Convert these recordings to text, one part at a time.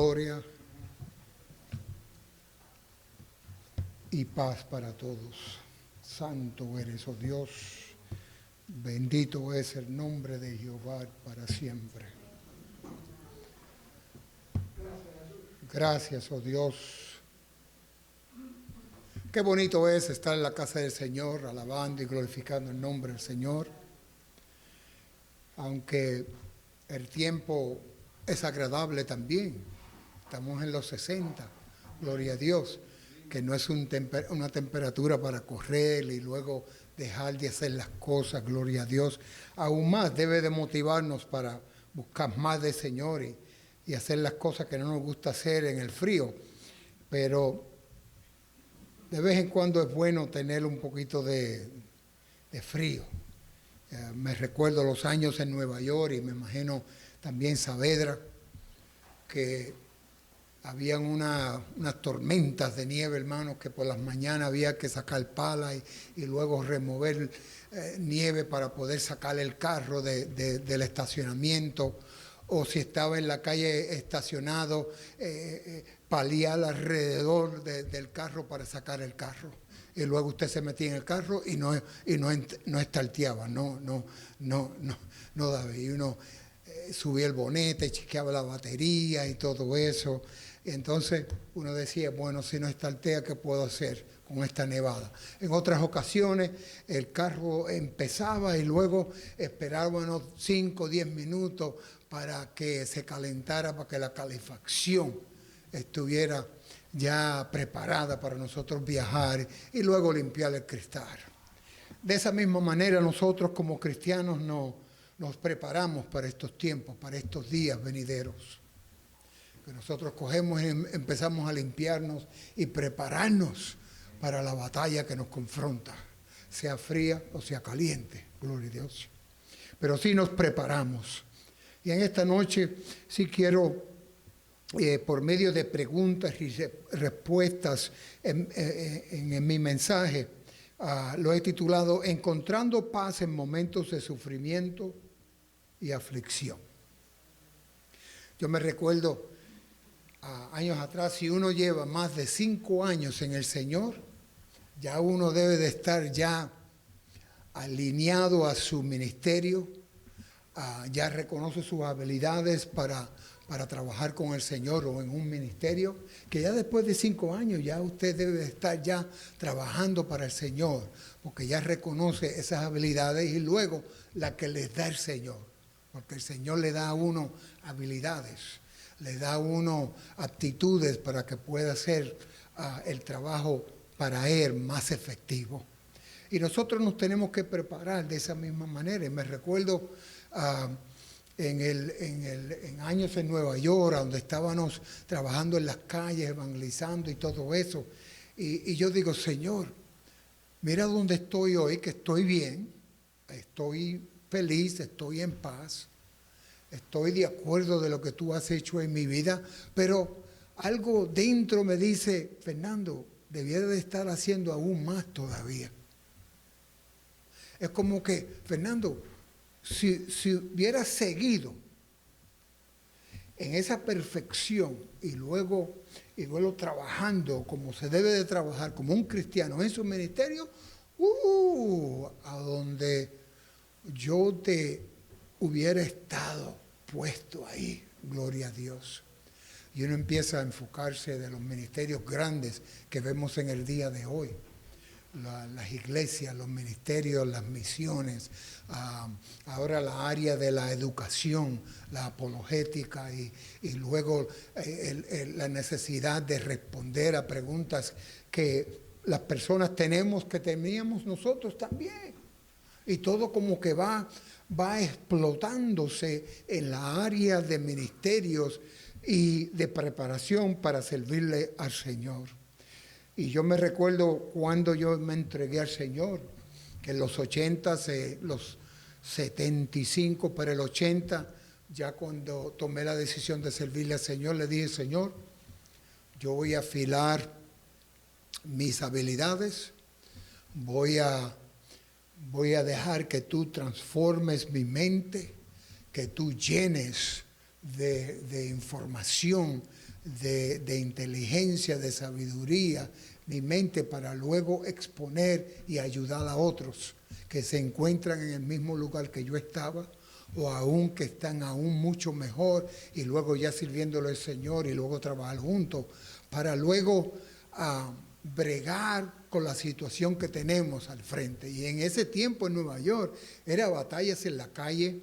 Gloria y paz para todos. Santo eres, oh Dios, bendito es el nombre de Jehová para siempre. Gracias, oh Dios. Qué bonito es estar en la casa del Señor, alabando y glorificando el nombre del Señor. Aunque el tiempo es agradable también. Estamos en los 60, gloria a Dios, que no es una temperatura para correr y luego dejar de hacer las cosas, gloria a Dios. Aún más debe de motivarnos para buscar más del Señor y hacer las cosas que no nos gusta hacer en el frío. Pero de vez en cuando es bueno tener un poquito de frío. Me recuerdo los años en Nueva York y me imagino también Saavedra, que habían unas tormentas de nieve, hermanos, que por las mañanas había que sacar pala y luego remover nieve para poder sacar el carro del estacionamiento, o si estaba en la calle estacionado, paliar alrededor del carro para sacar el carro. Y luego usted se metía en el carro y no estarteaba, no daba. Y uno subía el bonete, chequeaba la batería y todo eso. Y entonces uno decía, bueno, si no estartea, ¿qué puedo hacer con esta nevada? En otras ocasiones el carro empezaba y luego esperábamos 5 o 10 minutos para que se calentara, para que la calefacción estuviera ya preparada para nosotros viajar y luego limpiar el cristal. De esa misma manera nosotros como cristianos nos preparamos para estos tiempos, para estos días venideros. Que nosotros cogemos y empezamos a limpiarnos y prepararnos para la batalla que nos confronta, sea fría o sea caliente, gloria a Dios. Pero sí nos preparamos. Y en esta noche sí quiero, por medio de preguntas y respuestas en mi mensaje, lo he titulado Encontrando paz en momentos de sufrimiento y aflicción. Yo me recuerdo años atrás, si uno lleva más de 5 años en el Señor, ya uno debe de estar ya alineado a su ministerio, ya reconoce sus habilidades para trabajar con el Señor o en un ministerio, que ya después de 5 años ya usted debe estar ya trabajando para el Señor, porque ya reconoce esas habilidades y luego la que les da el Señor, porque el Señor le da a uno habilidades, le da a uno aptitudes para que pueda hacer el trabajo para Él más efectivo. Y nosotros nos tenemos que preparar de esa misma manera. Y me recuerdo en años en Nueva York, donde estábamos trabajando en las calles, evangelizando y todo eso. Y yo digo, Señor, mira dónde estoy hoy, que estoy bien, estoy feliz, estoy en paz. Estoy de acuerdo de lo que tú has hecho en mi vida, pero algo dentro me dice, Fernando, debiera de estar haciendo aún más todavía. Es como que, Fernando, si hubieras seguido en esa perfección y luego trabajando como se debe de trabajar, como un cristiano en su ministerio, a donde yo te hubiera estado puesto ahí, gloria a Dios. Y uno empieza a enfocarse de los ministerios grandes que vemos en el día de hoy. Las iglesias, los ministerios, las misiones, ahora la área de la educación, la apologética y luego la necesidad de responder a preguntas que las personas tenemos, que teníamos nosotros también. Y todo como que va explotándose en la área de ministerios y de preparación para servirle al Señor. Y yo me recuerdo cuando yo me entregué al Señor, que en los 80, los 75 para el 80, ya cuando tomé la decisión de servirle al Señor, le dije, Señor, yo voy a afilar mis habilidades, voy a dejar que tú transformes mi mente, que tú llenes de información de inteligencia, de sabiduría, mi mente para luego exponer y ayudar a otros que se encuentran en el mismo lugar que yo estaba, o aún que están aún mucho mejor, y luego ya sirviéndole al Señor y luego trabajar juntos, para luego bregar con la situación que tenemos al frente. Y en ese tiempo en Nueva York era batallas en la calle.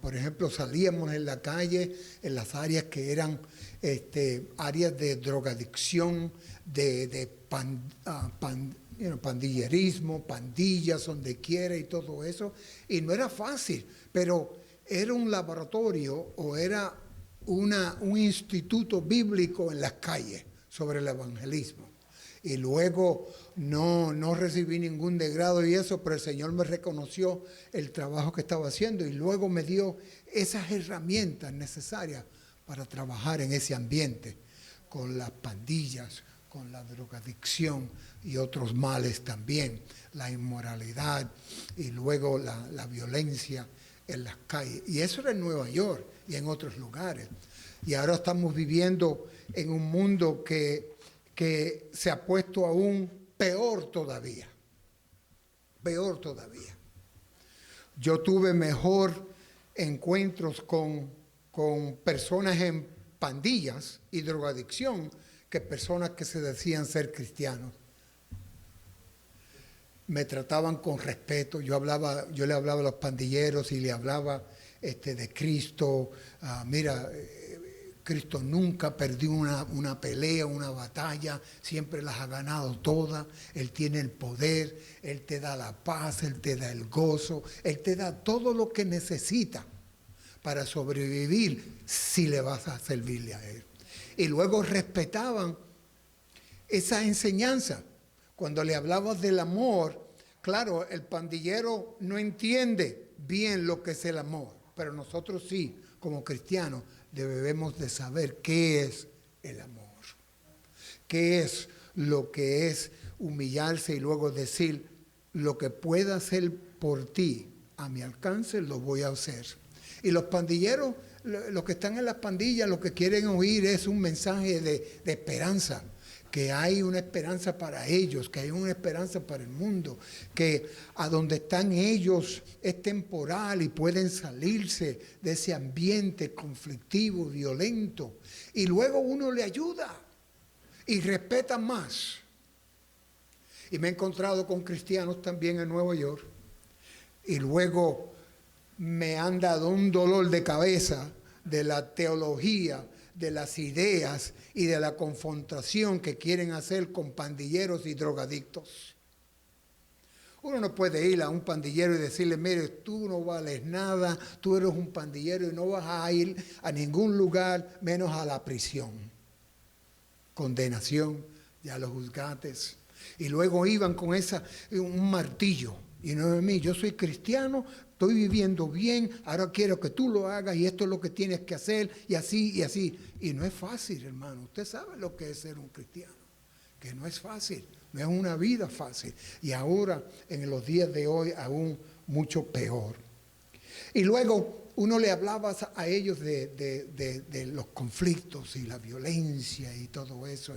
Por ejemplo, salíamos en la calle en las áreas que eran áreas de drogadicción, de pandillerismo, pandillas, donde quiera y todo eso. Y no era fácil, pero era un laboratorio o era un instituto bíblico en las calles sobre el evangelismo. Y luego no recibí ningún degrado y eso, pero el Señor me reconoció el trabajo que estaba haciendo y luego me dio esas herramientas necesarias para trabajar en ese ambiente, con las pandillas, con la drogadicción y otros males también, la inmoralidad y luego la violencia en las calles. Y eso era en Nueva York y en otros lugares. Y ahora estamos viviendo en un mundo que se ha puesto aún peor todavía. Peor todavía. Yo tuve mejor encuentros con personas en pandillas y drogadicción que personas que se decían ser cristianos. Me trataban con respeto, yo le hablaba a los pandilleros y le hablaba de Cristo. Mira, Cristo nunca perdió una pelea, una batalla, siempre las ha ganado todas. Él tiene el poder, Él te da la paz, Él te da el gozo, Él te da todo lo que necesita para sobrevivir si le vas a servirle a Él. Y luego respetaban esa enseñanza. Cuando le hablabas del amor, claro, el pandillero no entiende bien lo que es el amor, pero nosotros sí, como cristianos, debemos de saber qué es el amor, qué es lo que es humillarse y luego decir, lo que pueda hacer por ti a mi alcance, lo voy a hacer. Y los pandilleros, los que están en las pandillas, lo que quieren oír es un mensaje de esperanza, que hay una esperanza para ellos, que hay una esperanza para el mundo, que a donde están ellos es temporal y pueden salirse de ese ambiente conflictivo, violento. Y luego uno le ayuda y respeta más. Y me he encontrado con cristianos también en Nueva York y luego me han dado un dolor de cabeza de la teología, de las ideas y de la confrontación que quieren hacer con pandilleros y drogadictos. Uno no puede ir a un pandillero y decirle, mire, tú no vales nada, tú eres un pandillero y no vas a ir a ningún lugar menos a la prisión. Condenación, ya los juzgates. Y luego iban con un martillo. Y no es mí, yo soy cristiano, estoy viviendo bien, ahora quiero que tú lo hagas y esto es lo que tienes que hacer y así y así. Y no es fácil, hermano. Usted sabe lo que es ser un cristiano, que no es fácil, no es una vida fácil. Y ahora, en los días de hoy, aún mucho peor. Y luego uno le hablaba a ellos de los conflictos y la violencia y todo eso.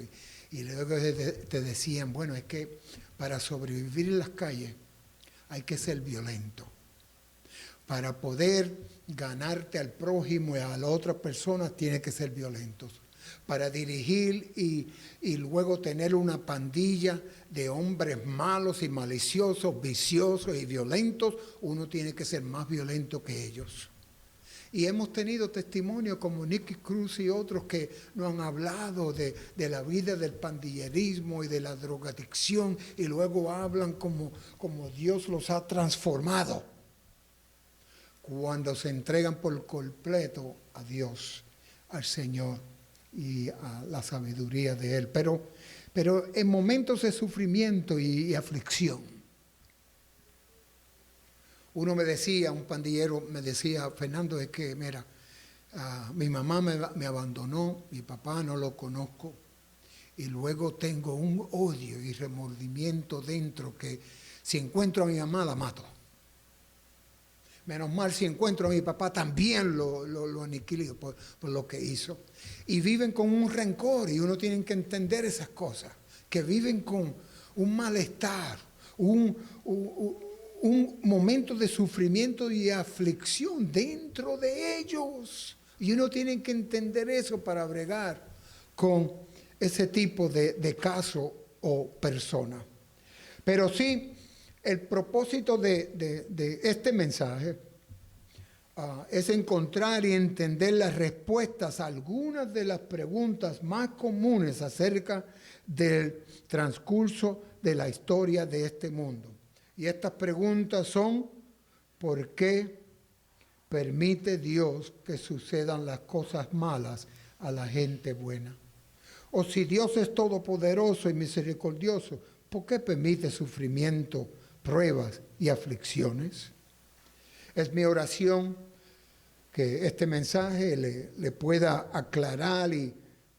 Y luego te decían, bueno, es que para sobrevivir en las calles hay que ser violento. Para poder ganarte al prójimo y a las otras personas tiene que ser violentos. Para dirigir y luego tener una pandilla de hombres malos y maliciosos, viciosos y violentos, uno tiene que ser más violento que ellos. Y hemos tenido testimonios como Nicky Cruz y otros que nos han hablado de la vida del pandillerismo y de la drogadicción y luego hablan como Dios los ha transformado cuando se entregan por completo a Dios, al Señor y a la sabiduría de Él. Pero en momentos de sufrimiento y aflicción, uno me decía, un pandillero me decía, Fernando, es que, mira, mi mamá me abandonó, mi papá no lo conozco, y luego tengo un odio y remordimiento dentro que si encuentro a mi mamá la mato. Menos mal si encuentro a mi papá también lo aniquilo por lo que hizo. Y viven con un rencor y uno tiene que entender esas cosas, que viven con un malestar, un momento de sufrimiento y aflicción dentro de ellos. Y uno tiene que entender eso para bregar con ese tipo de caso o persona. Pero sí, el propósito de este mensaje es encontrar y entender las respuestas a algunas de las preguntas más comunes acerca del transcurso de la historia de este mundo. Y estas preguntas son: ¿por qué permite Dios que sucedan las cosas malas a la gente buena? O si Dios es todopoderoso y misericordioso, ¿por qué permite sufrimiento, pruebas y aflicciones? Es mi oración que este mensaje le pueda aclarar y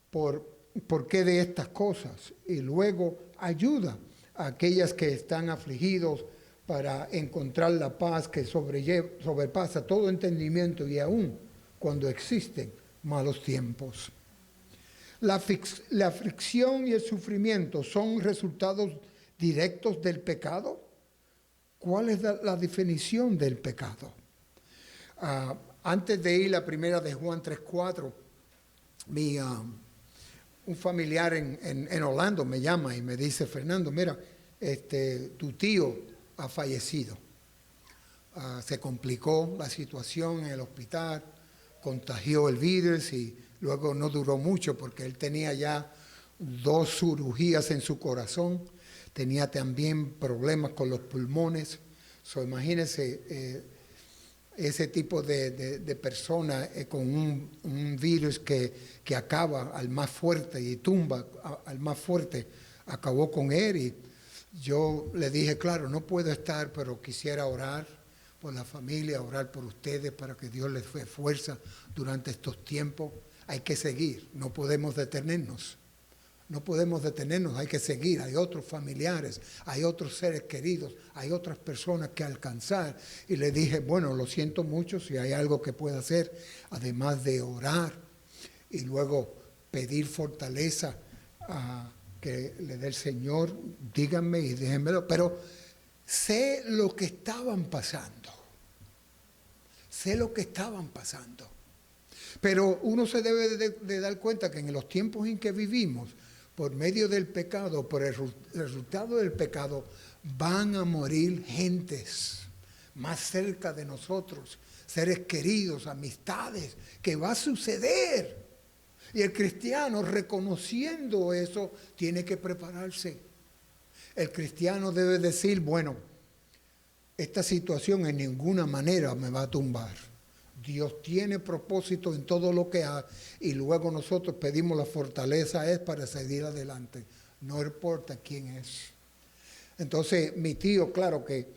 por qué de estas cosas, y luego ayuda a aquellas que están afligidos para encontrar la paz que sobrepasa todo entendimiento, y aún cuando existen malos tiempos. La aflicción y el sufrimiento son resultados directos del pecado. ¿Cuál es la definición del pecado? Antes de ir a primera de Juan 3:4, un familiar en Orlando me llama y me dice: Fernando, mira, tu tío ha fallecido. Se complicó la situación en el hospital, contagió el virus y luego no duró mucho porque él tenía ya 2 cirugías en su corazón, tenía también problemas con los pulmones. Imagínense ese tipo de persona con un virus que acaba al más fuerte y tumba al más fuerte, acabó con él. Y yo le dije, claro, no puedo estar, pero quisiera orar por la familia, orar por ustedes para que Dios les dé fuerza durante estos tiempos. Hay que seguir, no podemos detenernos. No podemos detenernos, hay que seguir. Hay otros familiares, hay otros seres queridos, hay otras personas que alcanzar. Y le dije, bueno, lo siento mucho, si hay algo que pueda hacer, además de orar y luego pedir fortaleza que le dé el Señor, díganme y déjenmelo. Pero sé lo que estaban pasando. Sé lo que estaban pasando. Pero uno se debe de dar cuenta que en los tiempos en que vivimos, por medio del pecado, por el resultado del pecado, van a morir gentes más cerca de nosotros, seres queridos, amistades, que va a suceder. Y el cristiano, reconociendo eso, tiene que prepararse. El cristiano debe decir, bueno, esta situación en ninguna manera me va a tumbar. Dios tiene propósito en todo lo que hace, y luego nosotros pedimos la fortaleza para seguir adelante, no importa quién es. Entonces mi tío, claro que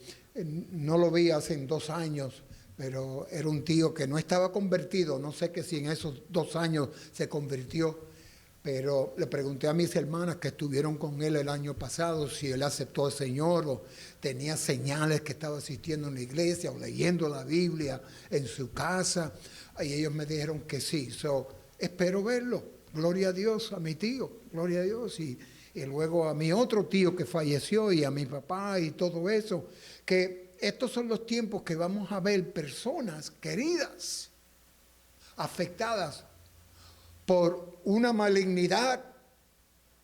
no lo vi hace 2 años, pero era un tío que no estaba convertido, no sé que si en esos 2 años se convirtió, pero le pregunté a mis hermanas que estuvieron con él el año pasado si él aceptó al Señor o tenía señales que estaba asistiendo en la iglesia o leyendo la Biblia en su casa, y ellos me dijeron que sí. Espero verlo, gloria a Dios, a mi tío, gloria a Dios, y luego a mi otro tío que falleció y a mi papá y todo eso, que estos son los tiempos que vamos a ver personas queridas afectadas por una malignidad,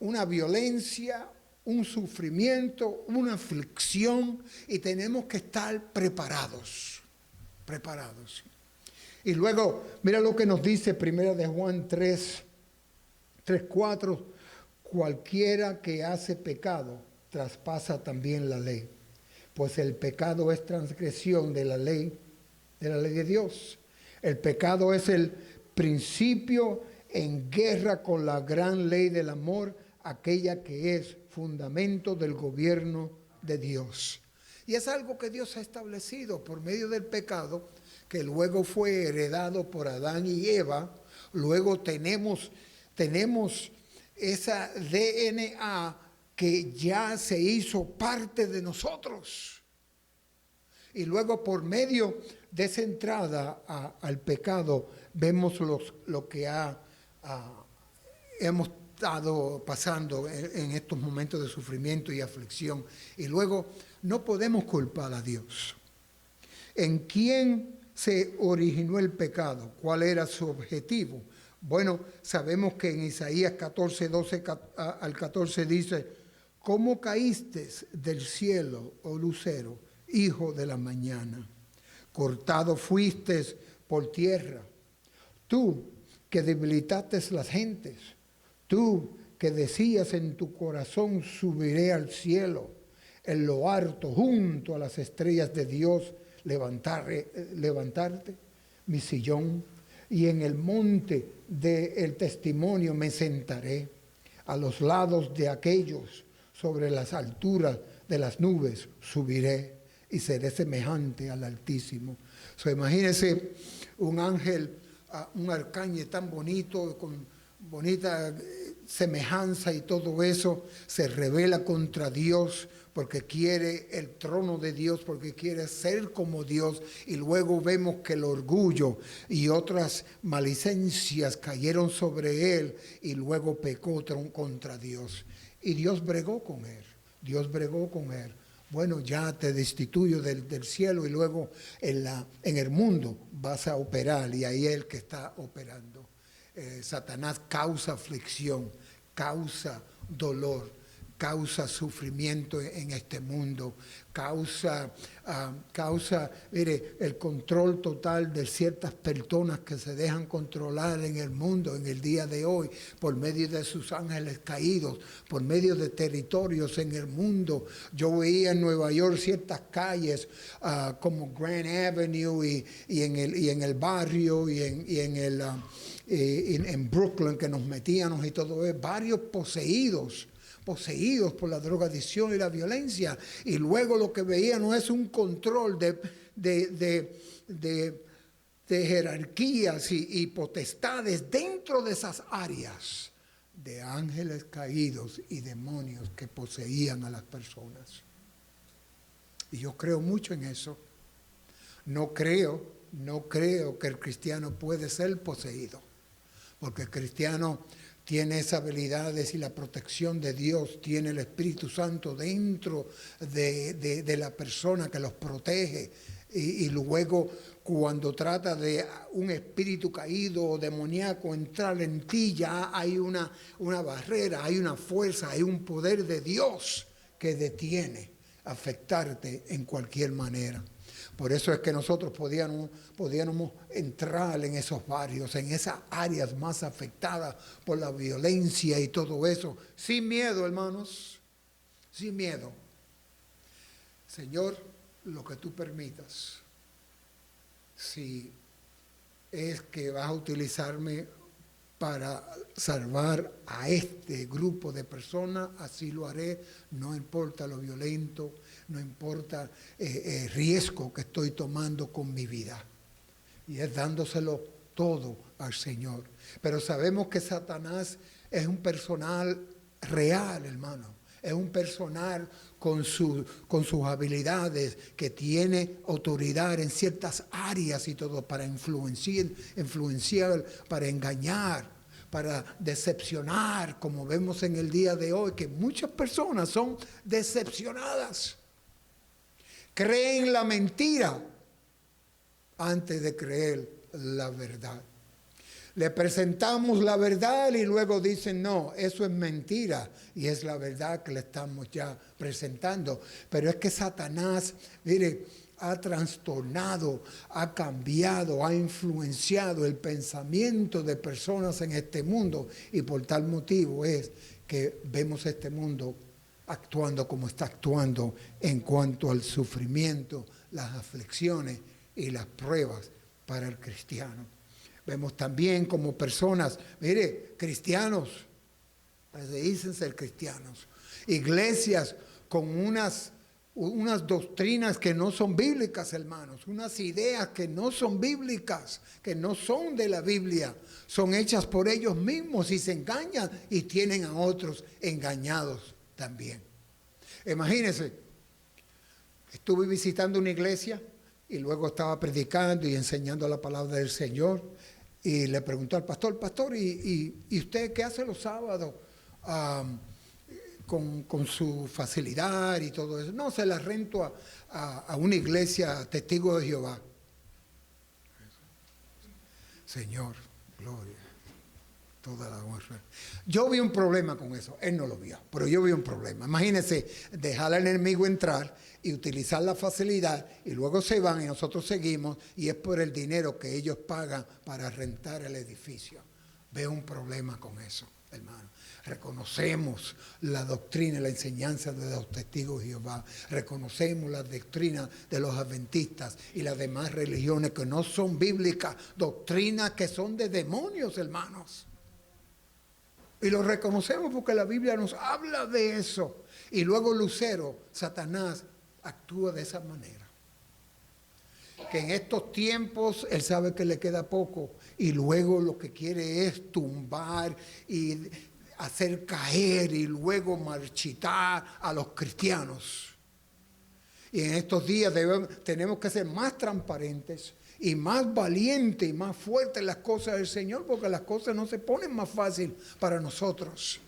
una violencia, un sufrimiento, una aflicción, y tenemos que estar preparados. Y luego, mira lo que nos dice primera de Juan 3:4, cualquiera que hace pecado traspasa también la ley, pues el pecado es transgresión de la ley de Dios. El pecado es el principio en guerra con la gran ley del amor, aquella que es fundamento del gobierno de Dios. Y es algo que Dios ha establecido por medio del pecado, que luego fue heredado por Adán y Eva. Luego tenemos esa DNA que ya se hizo parte de nosotros. Y luego por medio de esa entrada al pecado vemos lo que hemos estado pasando en estos momentos de sufrimiento y aflicción. Y luego no podemos culpar a Dios. ¿En quién se originó el pecado? ¿Cuál era su objetivo? Bueno, sabemos que en Isaías 14, 12 al 14 dice: ¿cómo caíste del cielo, oh lucero, hijo de la mañana? Cortado fuiste por tierra. Tú que debilitaste las gentes, tú que decías en tu corazón: subiré al cielo, en lo alto, junto a las estrellas de Dios, levantarte mi sillón, y en el monte del testimonio me sentaré, a los lados de aquellos, sobre las alturas de las nubes subiré, y seré semejante al Altísimo. Imagínense un ángel, un arcángel tan bonito, con bonita semejanza y todo eso, se revela contra Dios porque quiere el trono de Dios, porque quiere ser como Dios. Y luego vemos que el orgullo y otras malicencias cayeron sobre él y luego pecó contra Dios. Y Dios bregó con él, Dios bregó con él. Bueno, ya te destituyo del cielo y luego en el mundo vas a operar, y ahí es el que está operando. Satanás causa aflicción, causa dolor, causa sufrimiento en este mundo, causa mire, el control total de ciertas personas que se dejan controlar en el mundo en el día de hoy por medio de sus ángeles caídos, por medio de territorios en el mundo. Yo veía en Nueva York ciertas calles como Grand Avenue y en el barrio y en Brooklyn, que nos metíamos y todo eso, varios poseídos por la drogadicción y la violencia, y luego lo que veían no es un control de jerarquías y potestades dentro de esas áreas, de ángeles caídos y demonios que poseían a las personas. Y yo creo mucho en eso. No creo que el cristiano puede ser poseído, porque el cristiano tiene esas habilidades y la protección de Dios, tiene el Espíritu Santo dentro de la persona que los protege. Y luego cuando trata de un espíritu caído o demoníaco entrar en ti, ya hay una barrera, hay una fuerza, hay un poder de Dios que detiene afectarte en cualquier manera. Por eso es que nosotros podíamos entrar en esos barrios, en esas áreas más afectadas por la violencia y todo eso, sin miedo, hermanos, sin miedo. Señor, lo que tú permitas, si es que vas a utilizarme para salvar a este grupo de personas, así lo haré, no importa lo violento, no importa el riesgo que estoy tomando con mi vida. Y es dándoselo todo al Señor. Pero sabemos que Satanás es un personal real, hermano. Es un personal con sus habilidades, que tiene autoridad en ciertas áreas y todo, para influenciar, para engañar, para decepcionar, como vemos en el día de hoy, que muchas personas son decepcionadas. Creen la mentira antes de creer la verdad. Le presentamos la verdad y luego dicen: no, eso es mentira, y es la verdad que le estamos ya presentando. Pero es que Satanás, mire, ha trastornado, ha cambiado, ha influenciado el pensamiento de personas en este mundo, y por tal motivo es que vemos este mundo actuando como está actuando en cuanto al sufrimiento, las aflicciones y las pruebas para el cristiano. Vemos también como personas, mire, cristianos, se dicen ser cristianos, iglesias con unas doctrinas que no son bíblicas, hermanos, unas ideas que no son bíblicas, que no son de la Biblia, son hechas por ellos mismos y se engañan y tienen a otros engañados también. Imagínense, estuve visitando una iglesia y luego estaba predicando y enseñando la palabra del Señor. Y le preguntó al pastor, pastor, ¿y usted qué hace los sábados con su facilidad y todo eso? No, se la rento a una iglesia Testigo de Jehová. Señor, gloria, toda la honra. Yo vi un problema con eso, él no lo vio, pero yo vi un problema. Imagínense, dejar al enemigo entrar y utilizar la facilidad y luego se van y nosotros seguimos y es por el dinero que ellos pagan para rentar el edificio. Veo un problema con eso, hermano. Reconocemos la doctrina y la enseñanza de los testigos de Jehová. Reconocemos la doctrina de los adventistas y las demás religiones que no son bíblicas, doctrinas que son de demonios, hermanos. Y lo reconocemos porque la Biblia nos habla de eso. Y luego Lucero, Satanás, actúa de esa manera. Que en estos tiempos él sabe que le queda poco y luego lo que quiere es tumbar y hacer caer y luego marchitar a los cristianos. Y en estos días tenemos que ser más transparentes y más valientes y más fuertes en las cosas del Señor, porque las cosas no se ponen más fácil para nosotros.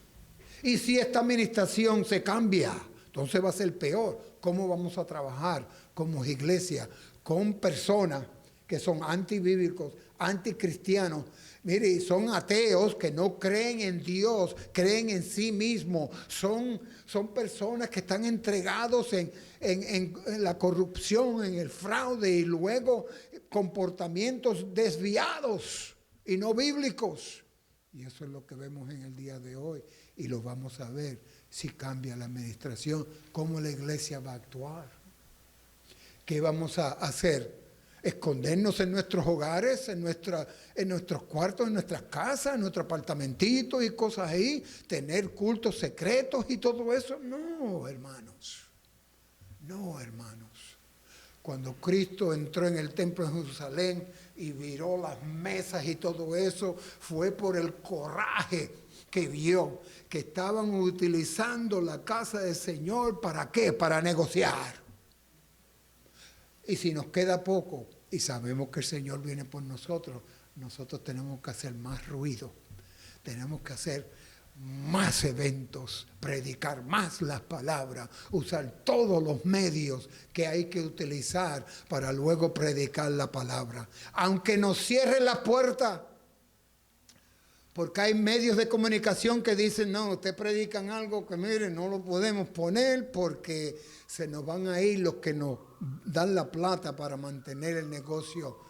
Y si esta administración se cambia, entonces va a ser peor. ¿Cómo vamos a trabajar como iglesia con personas que son antibíblicos, anticristianos? Mire, son ateos que no creen en Dios, creen en sí mismos. Son personas que están entregados en la corrupción, en el fraude y luego comportamientos desviados y no bíblicos. Y eso es lo que vemos en el día de hoy y lo vamos a ver si cambia la administración, cómo la iglesia va a actuar. ¿Qué vamos a hacer? Escondernos en nuestros hogares, en nuestros cuartos, en nuestras casas, en nuestro apartamentito y cosas ahí, tener cultos secretos y todo eso. No, hermanos. No, hermanos. Cuando Cristo entró en el templo de Jerusalén y viró las mesas y todo eso, fue por el coraje que vio que estaban utilizando la casa del Señor. ¿Para qué? Para negociar. Y si nos queda poco y sabemos que el Señor viene por nosotros, nosotros tenemos que hacer más ruido, tenemos que hacer más eventos, predicar más las palabras, usar todos los medios que hay que utilizar para luego predicar la palabra. Aunque nos cierren la puerta, porque hay medios de comunicación que dicen, no, ustedes predican algo que miren, no lo podemos poner porque se nos van a ir los que nos dan la plata para mantener el negocio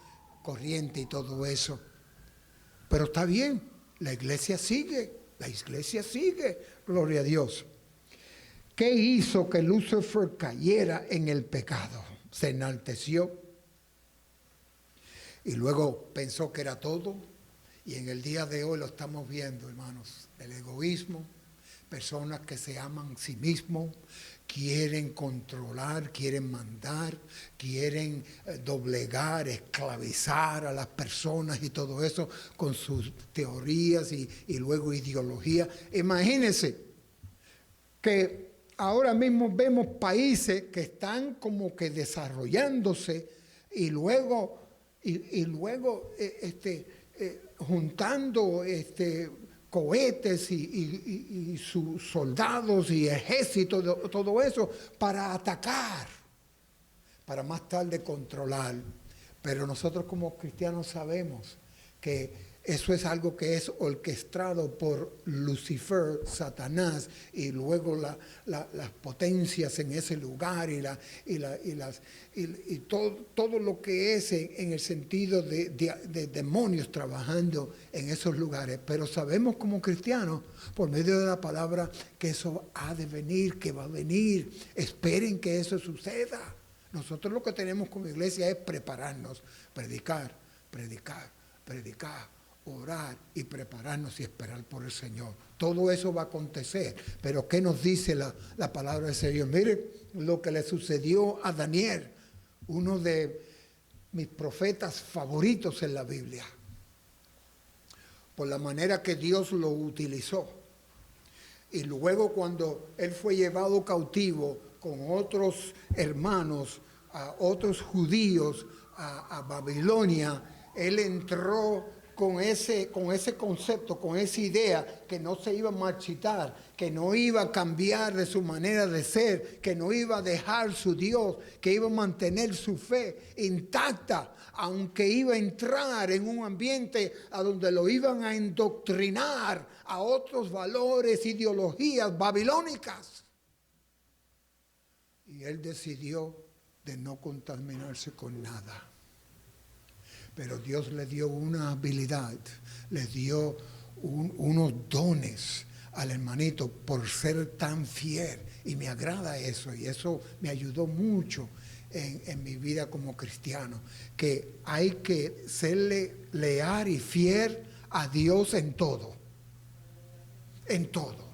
corriente y todo eso. Pero está bien, la iglesia sigue, gloria a Dios. ¿Qué hizo que Lucifer cayera en el pecado? Se enalteció y luego pensó que era todo. Y en el día de hoy lo estamos viendo, hermanos, el egoísmo, personas que se aman a sí mismos, quieren controlar, quieren mandar, quieren doblegar, esclavizar a las personas y todo eso con sus teorías y luego ideología. Imagínense que ahora mismo vemos países que están como que desarrollándose y luego juntando cohetes y sus soldados y ejércitos, todo eso, para atacar, para más tarde controlar. Pero nosotros como cristianos sabemos que eso es algo que es orquestado por Lucifer, Satanás, y luego las potencias en ese lugar y todo lo que es en el sentido de demonios trabajando en esos lugares. Pero sabemos como cristianos, por medio de la palabra, que eso ha de venir, que va a venir. Esperen que eso suceda. Nosotros lo que tenemos como iglesia es prepararnos, predicar, orar y prepararnos y esperar por el Señor. Todo eso va a acontecer. Pero ¿qué nos dice la palabra del Señor? Mire lo que le sucedió a Daniel, uno de mis profetas favoritos en la Biblia, por la manera que Dios lo utilizó. Y luego cuando él fue llevado cautivo con otros hermanos a otros judíos a Babilonia, él entró con ese concepto, con esa idea que no se iba a marchitar, que no iba a cambiar de su manera de ser, que no iba a dejar su Dios, que iba a mantener su fe intacta, aunque iba a entrar en un ambiente a donde lo iban a indoctrinar a otros valores, ideologías babilónicas. Y él decidió de no contaminarse con nada. Pero Dios le dio una habilidad, le dio unos dones al hermanito por ser tan fiel. Y me agrada eso, y eso me ayudó mucho en mi vida como cristiano. Que hay que serle leal y fiel a Dios en todo. En todo.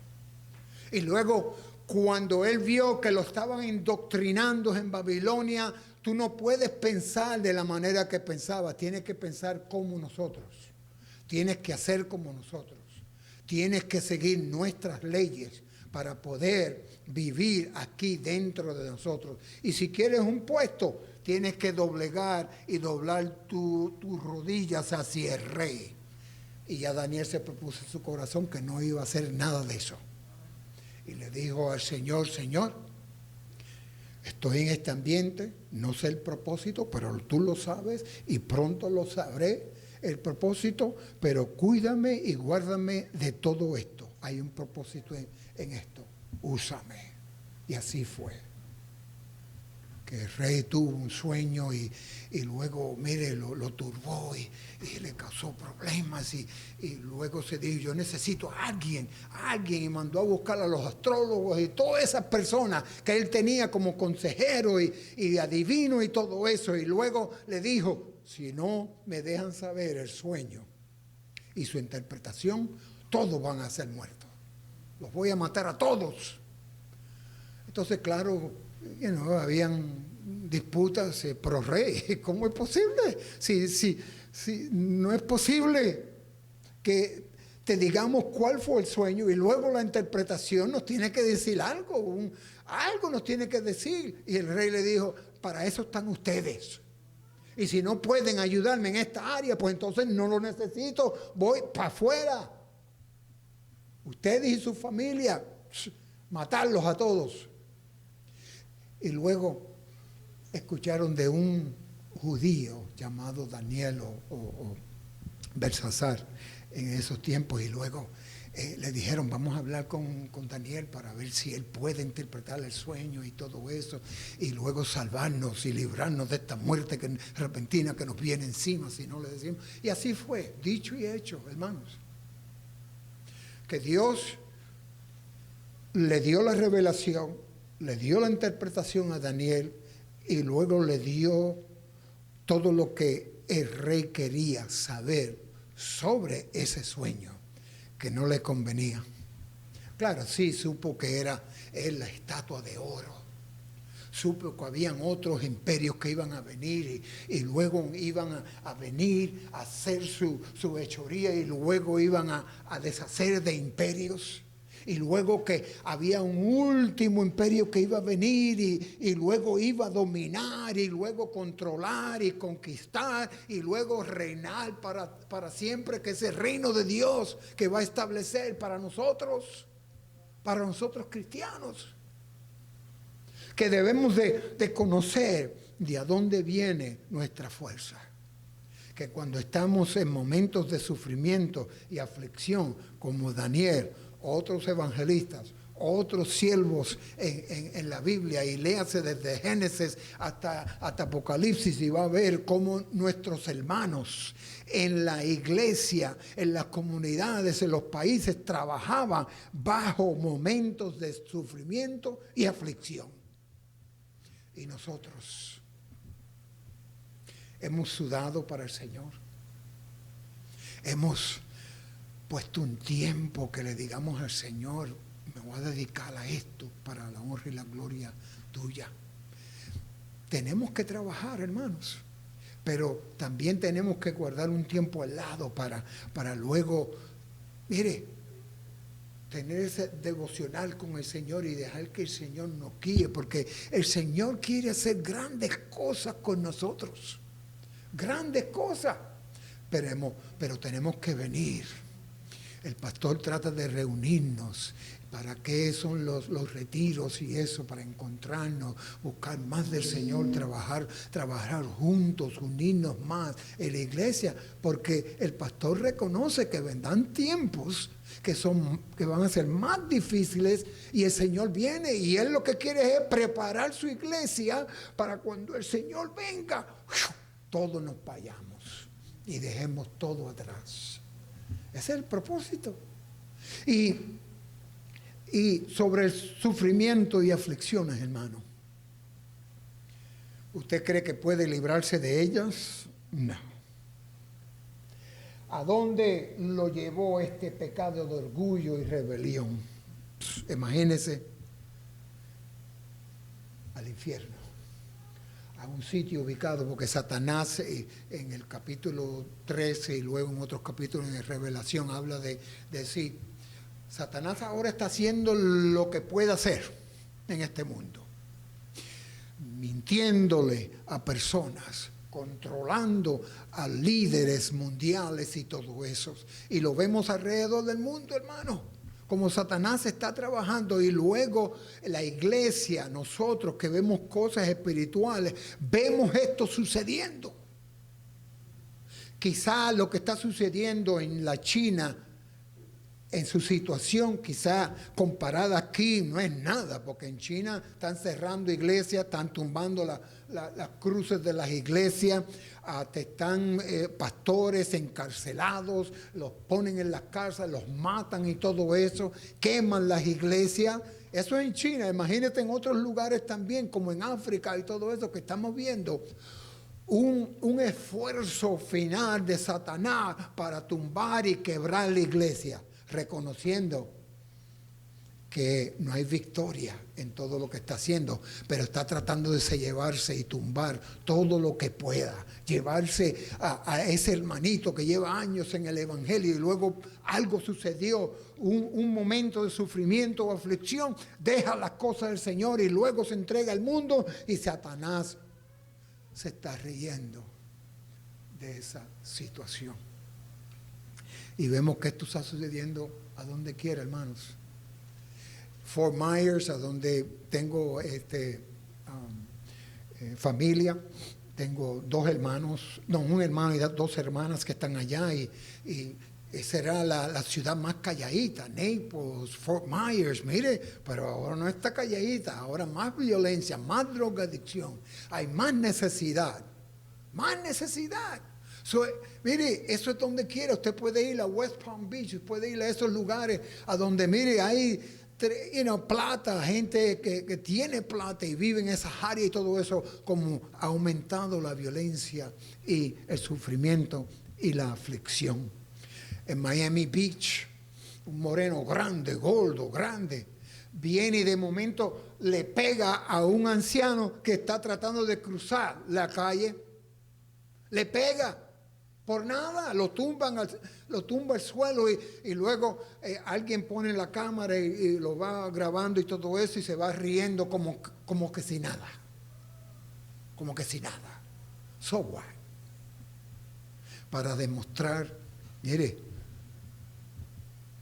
Y luego, cuando él vio que lo estaban indoctrinando en Babilonia, tú no puedes pensar de la manera que pensaba, tienes que pensar como nosotros, tienes que hacer como nosotros, tienes que seguir nuestras leyes para poder vivir aquí dentro de nosotros. Y si quieres un puesto, tienes que doblegar y doblar tus rodillas hacia el rey. Y ya Daniel se propuso en su corazón que no iba a hacer nada de eso. Y le dijo al Señor, Señor, estoy en este ambiente, no sé el propósito, pero tú lo sabes y pronto lo sabré, el propósito, pero cuídame y guárdame de todo esto. Hay un propósito en esto, úsame. Y así fue. Que el rey tuvo un sueño y luego, mire, lo turbó y le causó problemas y luego se dijo, yo necesito a alguien, y mandó a buscar a los astrólogos y todas esas personas que él tenía como consejero y adivino y todo eso, y luego le dijo, si no me dejan saber el sueño y su interpretación, todos van a ser muertos, los voy a matar a todos. Entonces, claro, habían disputas pro rey. ¿Cómo es posible? Si no es posible que te digamos cuál fue el sueño y luego la interpretación nos tiene que decir algo, algo nos tiene que decir. Y el rey le dijo, para eso están ustedes. Y si no pueden ayudarme en esta área, pues entonces no lo necesito, voy para afuera. Ustedes y su familia, matarlos a todos. Y luego escucharon de un judío llamado Daniel o Belsasar en esos tiempos, y luego le dijeron, vamos a hablar con Daniel para ver si él puede interpretar el sueño y todo eso, y luego salvarnos y librarnos de esta muerte repentina que nos viene encima si no le decimos. Y así fue, dicho y hecho, hermanos. Que Dios le dio la revelación, le dio la interpretación a Daniel y luego le dio todo lo que el rey quería saber sobre ese sueño que no le convenía. Claro, sí, supo que era la estatua de oro. Supo que habían otros imperios que iban a venir y luego iban a venir a hacer su hechoría y luego iban a deshacer de imperios. Y luego que había un último imperio que iba a venir y luego iba a dominar y luego controlar y conquistar y luego reinar para siempre, que es el reino de Dios que va a establecer para nosotros cristianos. Que debemos de conocer de a dónde viene nuestra fuerza. Que cuando estamos en momentos de sufrimiento y aflicción, como Daniel, otros evangelistas, otros siervos en la Biblia, y léase desde Génesis hasta Apocalipsis y va a ver cómo nuestros hermanos en la iglesia, en las comunidades, en los países trabajaban bajo momentos de sufrimiento y aflicción. Y nosotros hemos sudado para el Señor. Hemos puesto un tiempo que le digamos al Señor, me voy a dedicar a esto para la honra y la gloria tuya. Tenemos que trabajar, hermanos, pero también tenemos que guardar un tiempo al lado para luego, mire, tener ese devocional con el Señor y dejar que el Señor nos guíe, porque el Señor quiere hacer grandes cosas con nosotros, grandes cosas, pero tenemos que venir. El pastor trata de reunirnos. ¿Para qué son los retiros y eso? Para encontrarnos, buscar más del Señor, trabajar juntos, unirnos más en la iglesia, porque el pastor reconoce que vendrán tiempos que van a ser más difíciles y el Señor viene y Él lo que quiere es preparar su iglesia para cuando el Señor venga, todos nos vayamos y dejemos todo atrás. Ese es el propósito. Y sobre el sufrimiento y aflicciones, hermano, ¿usted cree que puede librarse de ellas? No. ¿A dónde lo llevó este pecado de orgullo y rebelión? Imagínese, al infierno, a un sitio ubicado, porque Satanás en el capítulo 13 y luego en otros capítulos en Revelación habla de sí. Satanás ahora está haciendo lo que puede hacer en este mundo, mintiéndole a personas, controlando a líderes mundiales y todo eso. Y lo vemos alrededor del mundo, hermano, como Satanás está trabajando. Y luego la iglesia, nosotros que vemos cosas espirituales, vemos esto sucediendo. Quizá lo que está sucediendo en la China, en su situación, quizá comparada aquí, no es nada, porque en China están cerrando iglesias, están tumbando las cruces de las iglesias, están pastores encarcelados, los ponen en las cárceles, los matan y todo eso, queman las iglesias. Eso es en China. Imagínate en otros lugares también, como en África y todo eso que estamos viendo. Un esfuerzo final de Satanás para tumbar y quebrar la iglesia, reconociendo que no hay victoria en todo lo que está haciendo, pero está tratando de llevarse y tumbar todo lo que pueda, llevarse a ese hermanito que lleva años en el evangelio y luego algo sucedió, un momento de sufrimiento o aflicción, deja las cosas del Señor y luego se entrega al mundo, y Satanás se está riendo de esa situación. Y vemos que esto está sucediendo a donde quiera, hermanos. Fort Myers, a donde tengo familia, tengo dos hermanos, no, un hermano y dos hermanas que están allá, y será la ciudad más calladita, Naples, Fort Myers, mire, pero ahora no está calladita, ahora más violencia, más drogadicción, hay más necesidad, más necesidad. Mire, eso es donde quiera. Usted puede ir a West Palm Beach, puede ir a esos lugares a donde, mire, hay plata, gente que tiene plata y vive en esas áreas y todo eso, como ha aumentado la violencia y el sufrimiento y la aflicción. En Miami Beach, un moreno grande, gordo, grande, viene y de momento le pega a un anciano que está tratando de cruzar la calle, le pega. Por nada, lo tumba al suelo y luego alguien pone la cámara y lo va grabando y todo eso y se va riendo como que sin nada. Como que sin nada. So what? Para demostrar, mire,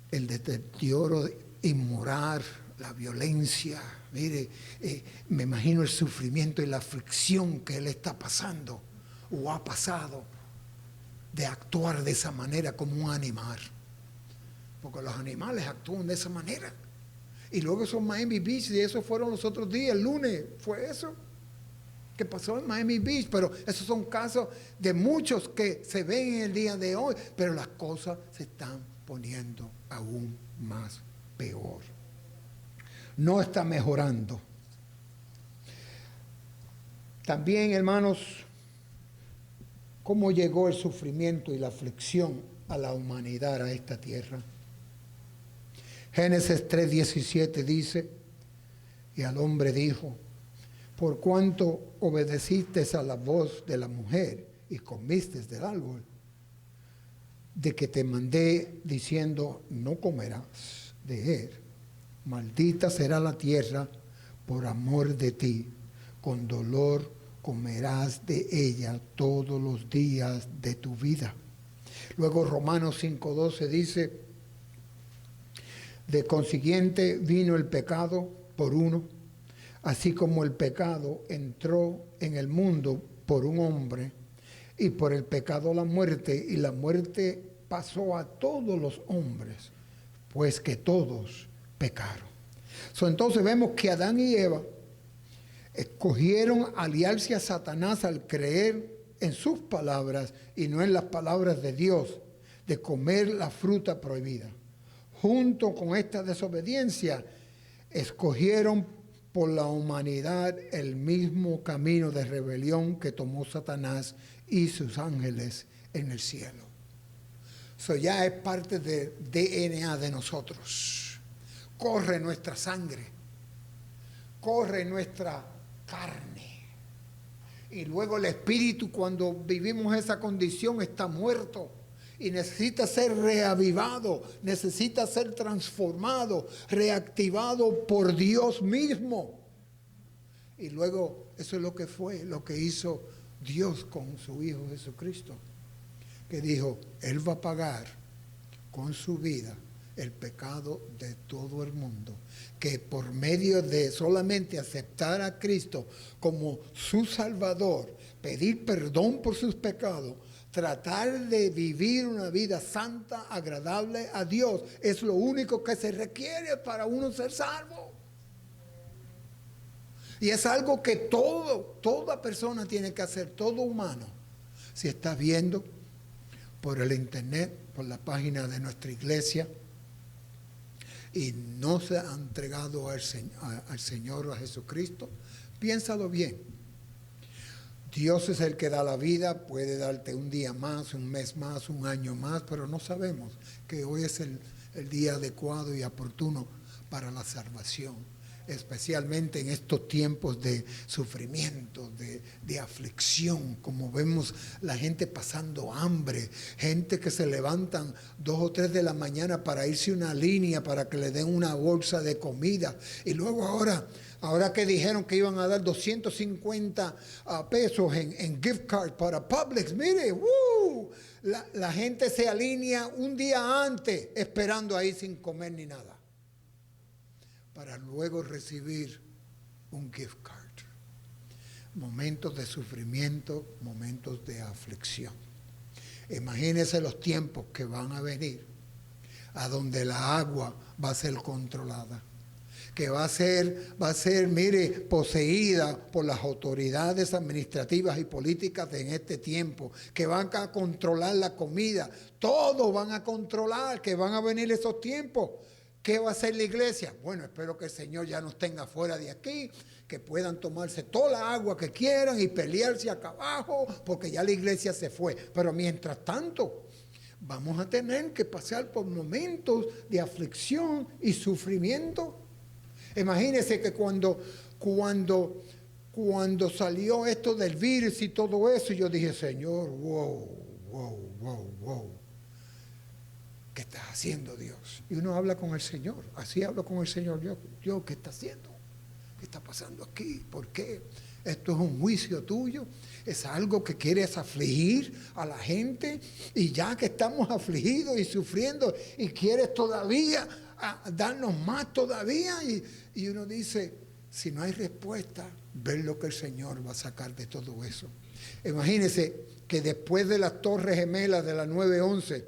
el deterioro inmoral, la violencia, mire, me imagino el sufrimiento y la aflicción que él está pasando o ha pasado, de actuar de esa manera como un animal, porque los animales actúan de esa manera. Y luego son Miami Beach, y eso fueron los otros días, el lunes fue eso que pasó en Miami Beach, pero esos son casos de muchos que se ven en el día de hoy, pero las cosas se están poniendo aún más peor, no está mejorando. También, hermanos, ¿cómo llegó el sufrimiento y la aflicción a la humanidad, a esta tierra? Génesis 3:17 dice, y al hombre dijo, por cuanto obedeciste a la voz de la mujer y comiste del árbol, de que te mandé diciendo, no comerás. de él. Maldita será la tierra por amor de ti. Con dolor comerás de ella todos los días de tu vida. Luego Romanos 5:12 dice, de consiguiente vino el pecado por uno, así como el pecado entró en el mundo por un hombre, y por el pecado la muerte, y la muerte pasó a todos los hombres, pues que todos pecaron. Entonces vemos que Adán y Eva escogieron aliarse a Satanás al creer en sus palabras y no en las palabras de Dios, de comer la fruta prohibida. Junto con esta desobediencia, escogieron por la humanidad el mismo camino de rebelión que tomó Satanás y sus ángeles en el cielo. Eso ya es parte del DNA de nosotros. Corre nuestra sangre, corre nuestra carne. Y luego el espíritu, cuando vivimos esa condición, está muerto y necesita ser reavivado, necesita ser transformado, reactivado por Dios mismo. Y luego eso es lo que fue, lo que hizo Dios con su Hijo Jesucristo, que dijo, Él va a pagar con su vida el pecado de todo el mundo, que por medio de solamente aceptar a Cristo como su Salvador, pedir perdón por sus pecados, tratar de vivir una vida santa, agradable a Dios, es lo único que se requiere para uno ser salvo. Y es algo que toda persona tiene que hacer, todo humano. Si estás viendo por el internet, por la página de nuestra iglesia, y no se ha entregado al Señor o a Jesucristo, piénsalo bien. Dios es el que da la vida, puede darte un día más, un mes más, un año más, pero no sabemos que hoy es el día adecuado y oportuno para la salvación, especialmente en estos tiempos de sufrimiento, de aflicción, como vemos la gente pasando hambre, gente que se levantan 2 o 3 de la mañana para irse a una línea para que le den una bolsa de comida, y luego ahora que dijeron que iban a dar 250 pesos en gift card para Publix, mire, la gente se alinea un día antes esperando ahí sin comer ni nada, para luego recibir un gift card. Momentos de sufrimiento, momentos de aflicción. Imagínense los tiempos que van a venir, a donde la agua va a ser controlada, que va a ser, mire, poseída por las autoridades administrativas y políticas en este tiempo, que van a controlar la comida, todos van a controlar, que van a venir esos tiempos. ¿Qué va a hacer la iglesia? Bueno, espero que el Señor ya nos tenga fuera de aquí, que puedan tomarse toda la agua que quieran y pelearse acá abajo, porque ya la iglesia se fue. Pero mientras tanto, vamos a tener que pasar por momentos de aflicción y sufrimiento. Imagínense que cuando salió esto del virus y todo eso, yo dije, Señor, wow. ¿Qué estás haciendo, Dios? Y uno habla con el Señor, así hablo con el Señor. Dios, ¿qué está haciendo? ¿Qué está pasando aquí? ¿Por qué? Esto es un juicio tuyo, es algo que quieres afligir a la gente, y ya que estamos afligidos y sufriendo, y quieres todavía darnos más todavía, y uno dice, si no hay respuesta, ver lo que el Señor va a sacar de todo eso. Imagínense que después de las Torres Gemelas de la 9/11,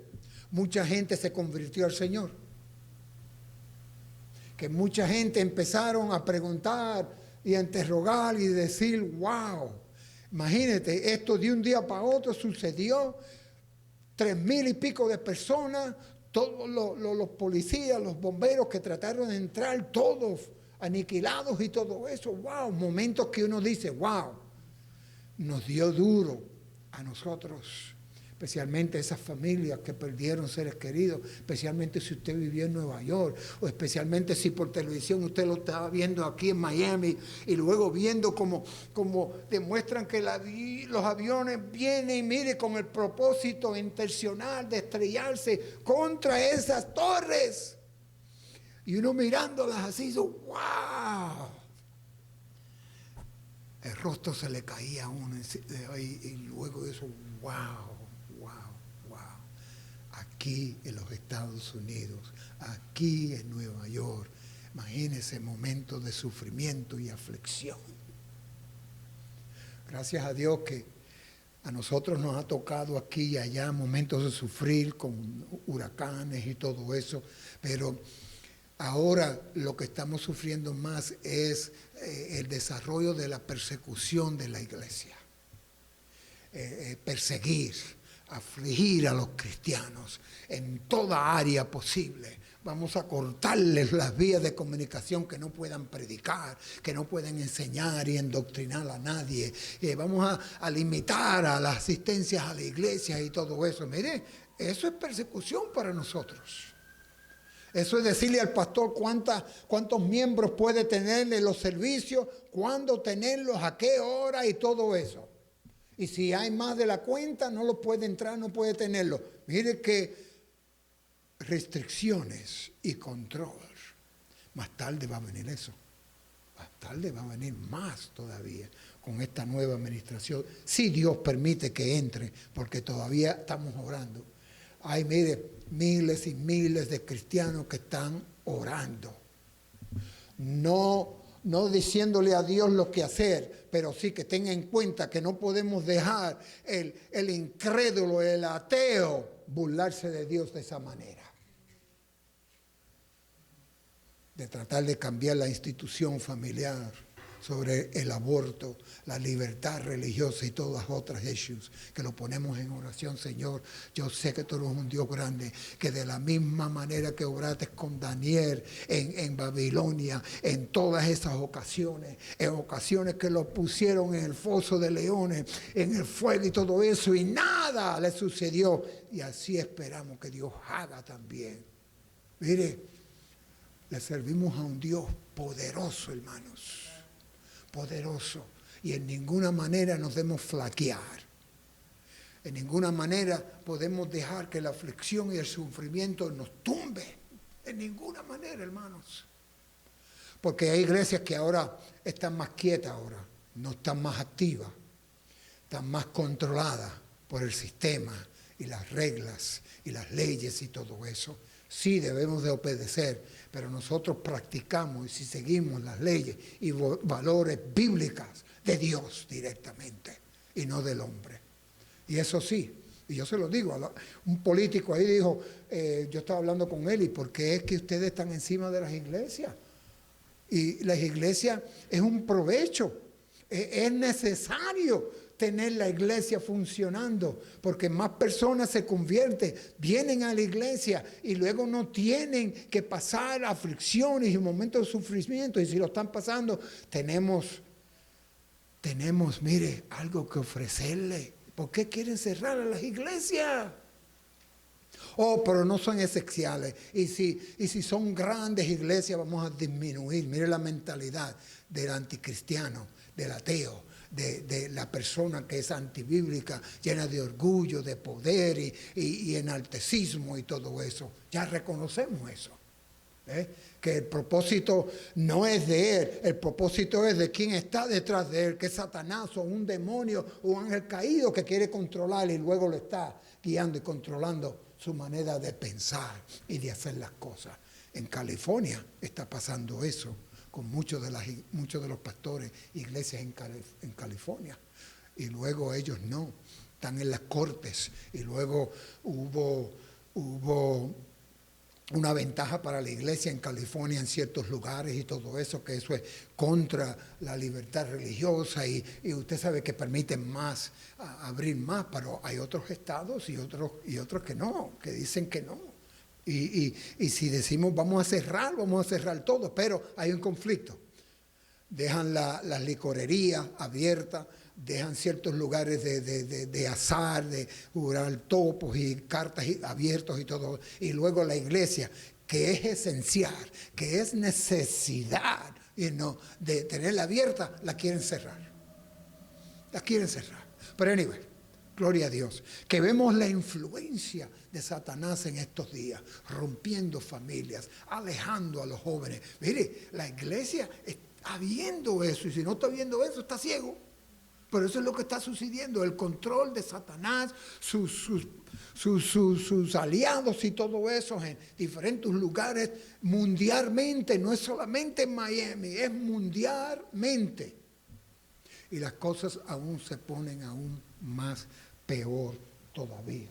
mucha gente se convirtió al Señor. Que mucha gente empezaron a preguntar y a interrogar y decir, wow, imagínate, esto de un día para otro sucedió, 3,000 y pico de personas, todos los policías, los bomberos que trataron de entrar, todos aniquilados y todo eso, wow, momentos que uno dice, wow, nos dio duro a nosotros, especialmente esas familias que perdieron seres queridos, especialmente si usted vivió en Nueva York, o especialmente si por televisión usted lo estaba viendo aquí en Miami, y luego viendo como demuestran que los aviones vienen, y mire, con el propósito intencional de estrellarse contra esas torres. Y uno mirándolas así, dice, ¡wow! El rostro se le caía a uno y luego eso, ¡wow! ¡Wow! ¡Wow! Aquí en los Estados Unidos, aquí en Nueva York, imagínense momentos de sufrimiento y aflicción. Gracias a Dios que a nosotros nos ha tocado aquí y allá momentos de sufrir con huracanes y todo eso, pero ahora lo que estamos sufriendo más es el desarrollo de la persecución de la iglesia. Perseguir, afligir a los cristianos en toda área posible. Vamos a cortarles las vías de comunicación que no puedan predicar, que no pueden enseñar y endoctrinar a nadie. Vamos a limitar a las asistencias a la iglesia y todo eso. Mire, eso es persecución para nosotros. Eso es decirle al pastor cuántos miembros puede tener en los servicios, cuándo tenerlos, a qué hora y todo eso. Y si hay más de la cuenta, no lo puede entrar, no puede tenerlo. Mire que restricciones y control. Más tarde va a venir eso. Más tarde va a venir más todavía con esta nueva administración. Si Dios permite que entre, porque todavía estamos orando. Hay, mire, miles y miles de cristianos que están orando. No diciéndole a Dios lo que hacer, pero sí que tenga en cuenta que no podemos dejar el incrédulo, el ateo, burlarse de Dios de esa manera. De tratar de cambiar la institución familiar sobre el aborto, la libertad religiosa y todas las otras issues, que lo ponemos en oración. Señor, yo sé que tú eres un Dios grande, que de la misma manera que obraste con Daniel en Babilonia, en todas esas ocasiones, en ocasiones que lo pusieron en el foso de leones, en el fuego y todo eso, y nada le sucedió. Y así esperamos que Dios haga también. Mire, le servimos a un Dios poderoso, hermanos. Poderoso, y en ninguna manera nos debemos flaquear. En ninguna manera podemos dejar que la aflicción y el sufrimiento nos tumbe. En ninguna manera, hermanos. Porque hay iglesias que ahora están más quietas ahora, no están más activas, están más controladas por el sistema y las reglas y las leyes y todo eso. Sí debemos de obedecer, pero nosotros practicamos y si seguimos las leyes y valores bíblicas de Dios directamente y no del hombre. Y eso sí, y yo se lo digo, un político ahí dijo, yo estaba hablando con él, ¿y por qué es que ustedes están encima de las iglesias? Y las iglesias es un provecho, es necesario tener la iglesia funcionando, porque más personas se convierten, vienen a la iglesia y luego no tienen que pasar aflicciones y momentos de sufrimiento, y si lo están pasando, tenemos, mire, algo que ofrecerle. ¿Por qué quieren cerrar a las iglesias? Oh, pero no son esenciales. Y si son grandes iglesias, vamos a disminuir. Mire la mentalidad del anticristiano, del ateo, de la persona que es antibíblica, llena de orgullo, de poder y enaltecismo y todo eso. Ya reconocemos eso. Que el propósito no es de él, el propósito es de quien está detrás de él, que es Satanás o un demonio o un ángel caído que quiere controlar y luego lo está guiando y controlando su manera de pensar y de hacer las cosas. En California está pasando eso con muchos de los pastores, iglesias en California. Y luego ellos no, están en las cortes. Y luego hubo una ventaja para la iglesia en California en ciertos lugares y todo eso, que eso es contra la libertad religiosa y usted sabe que permiten más, abrir más, pero hay otros estados y otros que no, que dicen que no. Y si decimos vamos a cerrar todo, pero hay un conflicto. Dejan las licorerías abiertas, dejan ciertos lugares de azar, de jugar topos y cartas abiertos y todo. Y luego la iglesia, que es esencial, que es necesidad de tenerla abierta, la quieren cerrar. La quieren cerrar. Pero anyway, Gloria a Dios. Que vemos la influencia de Satanás en estos días, rompiendo familias, alejando a los jóvenes. Mire, la iglesia está viendo eso, y si no está viendo eso, está ciego. Pero eso es lo que está sucediendo, el control de Satanás, sus aliados y todo eso en diferentes lugares mundialmente, no es solamente en Miami, es mundialmente. Y las cosas aún se ponen aún más peor todavía.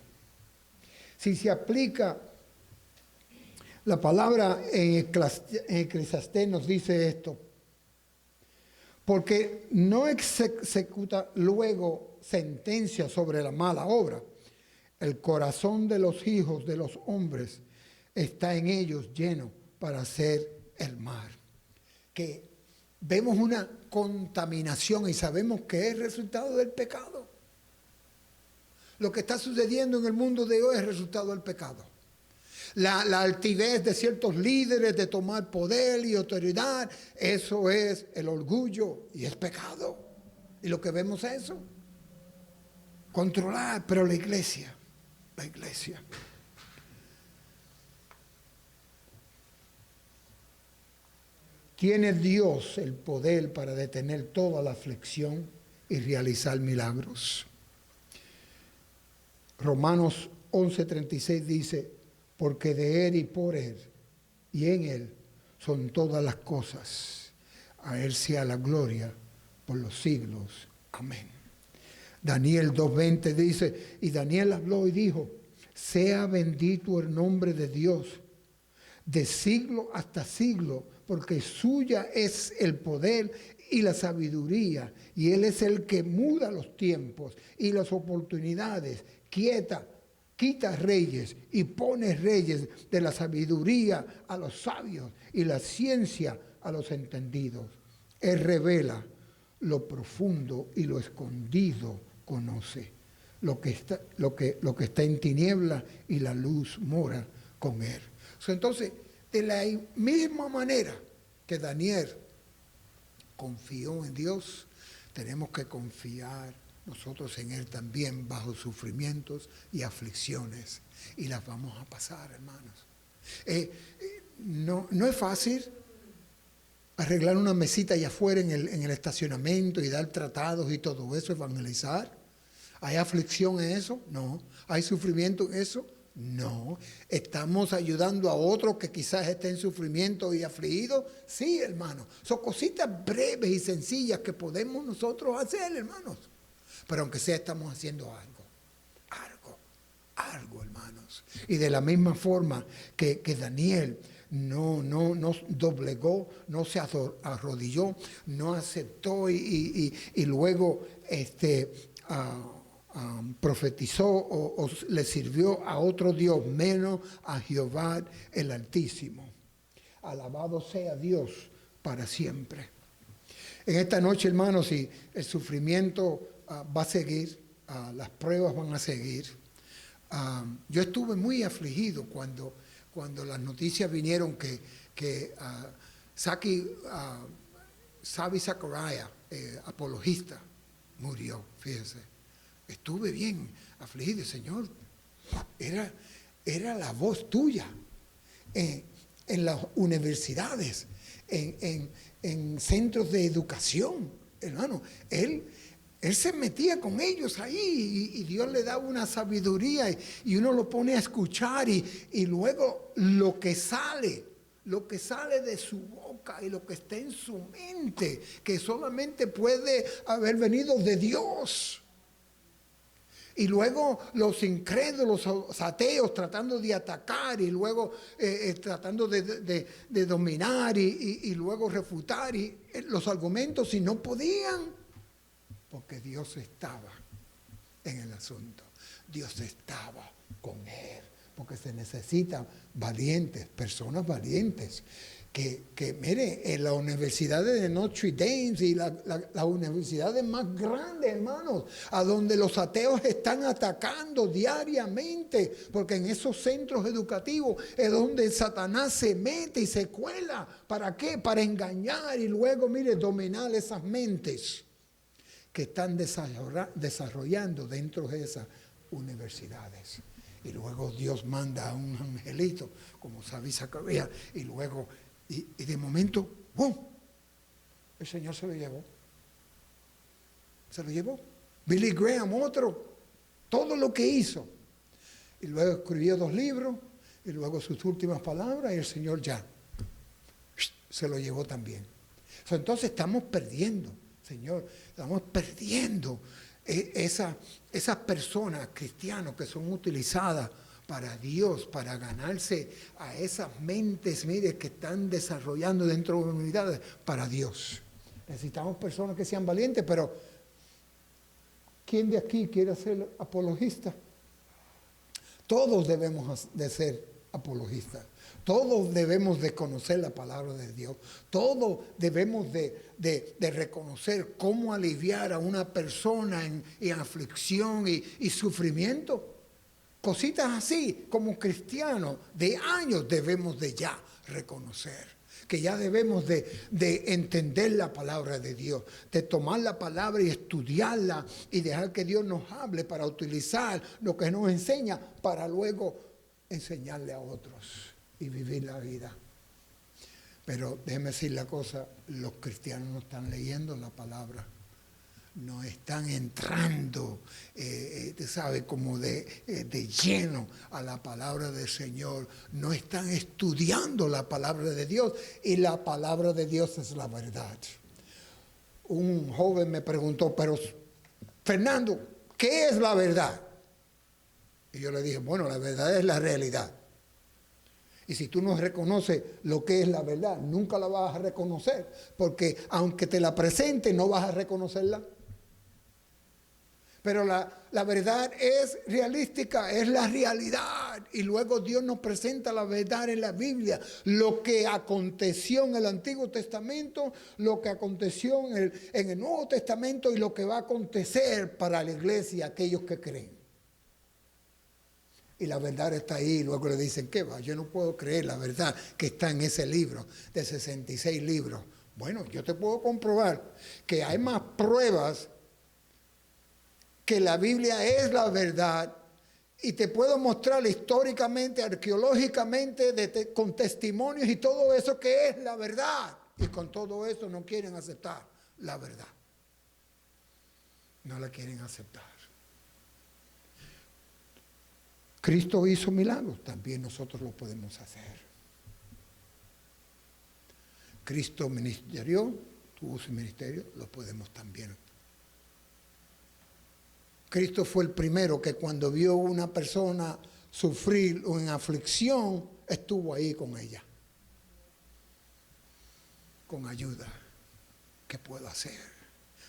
Si se aplica la palabra en Eclesiastés nos dice esto: porque no ejecuta luego sentencia sobre la mala obra. El corazón de los hijos de los hombres está en ellos lleno para hacer el mal. Que vemos una contaminación y sabemos que es resultado del pecado. Lo que está sucediendo en el mundo de hoy es resultado del pecado. La altivez de ciertos líderes de tomar poder y autoridad, eso es el orgullo y es pecado. Y lo que vemos es eso. Controlar, pero la iglesia. Tiene Dios el poder para detener toda la aflicción y realizar milagros. Romanos 11:36 dice: porque de Él y por Él y en Él son todas las cosas. A Él sea la gloria por los siglos. Amén. Daniel 2:20 dice, y Daniel habló y dijo: sea bendito el nombre de Dios, de siglo hasta siglo, porque suya es el poder y la sabiduría, y Él es el que muda los tiempos y las oportunidades, quita reyes y pone reyes, de la sabiduría a los sabios y la ciencia a los entendidos. Él revela lo profundo y lo escondido conoce. Lo que está en tiniebla y la luz mora con Él. Entonces, de la misma manera que Daniel confió en Dios, tenemos que confiar nosotros en Él también, bajo sufrimientos y aflicciones. Y las vamos a pasar, hermanos. No es fácil arreglar una mesita allá afuera en el estacionamiento y dar tratados y todo eso, evangelizar. ¿Hay aflicción en eso? No. ¿Hay sufrimiento en eso? No. ¿Estamos ayudando a otros que quizás estén en sufrimiento y afligidos? Sí, hermanos. Son cositas breves y sencillas que podemos nosotros hacer, hermanos. Pero aunque sea, estamos haciendo algo, hermanos. Y de la misma forma que Daniel no doblegó, no se arrodilló, no aceptó y luego profetizó o le sirvió a otro Dios menos a Jehová el Altísimo. Alabado sea Dios para siempre. En esta noche, hermanos, si el sufrimiento va a seguir, las pruebas van a seguir. Yo estuve muy afligido cuando las noticias vinieron que Savi Zachariah, apologista, murió, fíjense. Estuve bien afligido, Señor. Era la voz tuya en las universidades, en centros de educación, hermano. Él se metía con ellos ahí y Dios le daba una sabiduría y uno lo pone a escuchar y luego lo que sale de su boca y lo que está en su mente, que solamente puede haber venido de Dios. Y luego los incrédulos, los ateos tratando de atacar y luego tratando de dominar y luego refutar los argumentos, y no podían, porque Dios estaba en el asunto. Dios estaba con Él, porque se necesitan valientes, personas valientes. Que mire, en las universidades de Notre Dame y las universidades más grandes, hermanos, a donde los ateos están atacando diariamente, porque en esos centros educativos es donde Satanás se mete y se cuela. ¿Para qué? Para engañar y luego, mire, dominar esas mentes. que están desarrollando dentro de esas universidades. Y luego Dios manda a un angelito, como sabía Zacarías, y luego, y de momento, ¡bum!, el Señor se lo llevó. Se lo llevó. Billy Graham, otro, todo lo que hizo. Y luego escribió 2 libros, y luego sus últimas palabras, y el Señor ya se lo llevó también. Entonces estamos perdiendo, Señor, estamos perdiendo esas personas cristianas que son utilizadas para Dios, para ganarse a esas mentes, mire, que están desarrollando dentro de unidades para Dios. Necesitamos personas que sean valientes, pero ¿quién de aquí quiere ser apologista? Todos debemos de ser apologistas. Todos debemos de conocer la palabra de Dios. Todos debemos de reconocer cómo aliviar a una persona en aflicción y sufrimiento. Cositas así, como cristianos de años debemos de ya reconocer. Que ya debemos de entender la palabra de Dios, de tomar la palabra y estudiarla y dejar que Dios nos hable para utilizar lo que nos enseña para luego enseñarle a otros y vivir la vida. Pero déjeme decir la cosa, los cristianos no están leyendo la palabra, no están entrando, ¿sabe?, como de lleno a la palabra del Señor, no están estudiando la palabra de Dios, y la palabra de Dios es la verdad. Un joven me preguntó, pero Fernando, ¿qué es la verdad? Y yo le dije, bueno, la verdad es la realidad. Y si tú no reconoces lo que es la verdad, nunca la vas a reconocer, porque aunque te la presente, no vas a reconocerla. Pero la verdad es realística, es la realidad. Y luego Dios nos presenta la verdad en la Biblia. Lo que aconteció en el Antiguo Testamento, lo que aconteció en el Nuevo Testamento y lo que va a acontecer para la iglesia, aquellos que creen. Y la verdad está ahí, y luego le dicen, ¿qué va? Yo no puedo creer la verdad que está en ese libro de 66 libros. Bueno, yo te puedo comprobar que hay más pruebas que la Biblia es la verdad, y te puedo mostrar históricamente, arqueológicamente, con testimonios y todo eso que es la verdad. Y con todo eso no quieren aceptar la verdad. No la quieren aceptar. Cristo hizo milagros, también nosotros lo podemos hacer. Cristo ministerió, tuvo su ministerio, lo podemos también. Cristo fue el primero que cuando vio a una persona sufrir o en aflicción, estuvo ahí con ella, con ayuda. ¿Qué puedo hacer?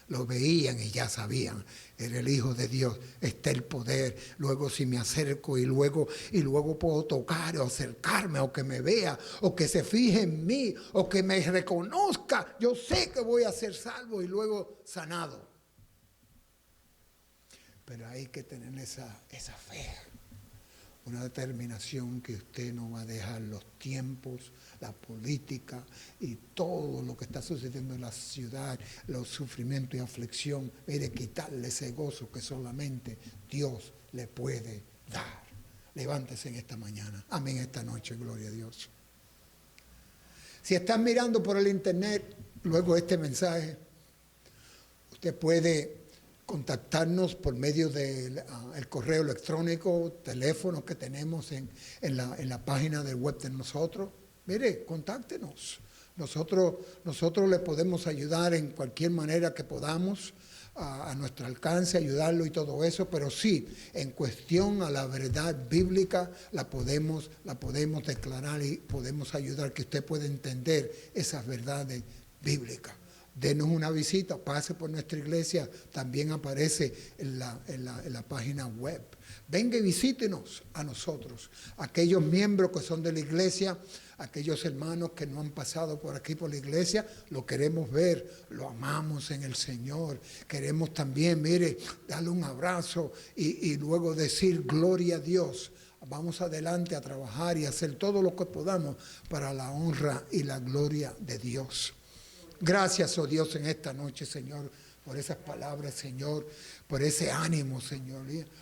Lo veían y ya sabían, era el Hijo de Dios, está el poder. Luego si me acerco y luego puedo tocar o acercarme, o que me vea, o que se fije en mí, o que me reconozca, yo sé que voy a ser salvo y luego sanado. Pero hay que tener esa fe, una determinación que usted no va a dejar los tiempos, la política y todo lo que está sucediendo en la ciudad, los sufrimientos y aflicción, mire, quitarle ese gozo que solamente Dios le puede dar. Levántese en esta mañana, amén, esta noche, gloria a Dios. Si están mirando por el internet, luego este mensaje, usted puede contactarnos por medio del correo electrónico, teléfono que tenemos en la página de web de nosotros. Mire, contáctenos. Nosotros le podemos ayudar en cualquier manera que podamos, a nuestro alcance, ayudarlo y todo eso, pero sí, en cuestión a la verdad bíblica, la podemos declarar y podemos ayudar que usted pueda entender esas verdades bíblicas. Denos una visita, pase por nuestra iglesia, también aparece en la página web. Venga y visítenos a nosotros, aquellos miembros que son de la iglesia, aquellos hermanos que no han pasado por aquí por la iglesia, lo queremos ver, lo amamos en el Señor. Queremos también, mire, darle un abrazo y luego decir gloria a Dios. Vamos adelante a trabajar y hacer todo lo que podamos para la honra y la gloria de Dios. Gracias, oh Dios, en esta noche, Señor, por esas palabras, Señor, por ese ánimo, Señor,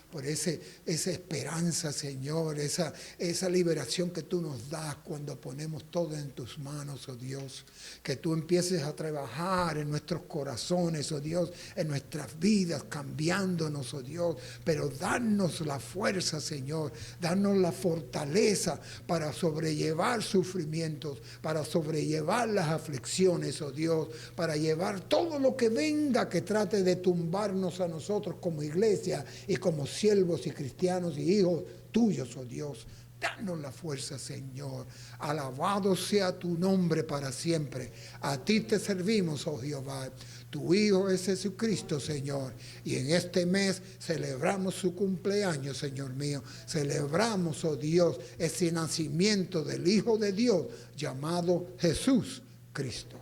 por esa esperanza, Señor, esa liberación que tú nos das cuando ponemos todo en tus manos, oh Dios. Que tú empieces a trabajar en nuestros corazones, oh Dios, en nuestras vidas, cambiándonos, oh Dios, pero darnos la fuerza, Señor, darnos la fortaleza para sobrellevar sufrimientos, para sobrellevar las aflicciones, oh Dios, para llevar todo lo que venga que trate de tumbarnos a nosotros como iglesia y como siervos y cristianos y hijos tuyos, oh Dios. Danos la fuerza, Señor. Alabado sea tu nombre para siempre. A ti te servimos, oh Jehová. Tu Hijo es Jesucristo, Señor. Y en este mes celebramos su cumpleaños, Señor mío. Celebramos, oh Dios, ese nacimiento del Hijo de Dios llamado Jesús Cristo.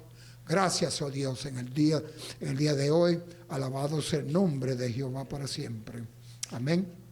Gracias, oh Dios, en el día de hoy. Alabado sea el nombre de Jehová para siempre. Amén.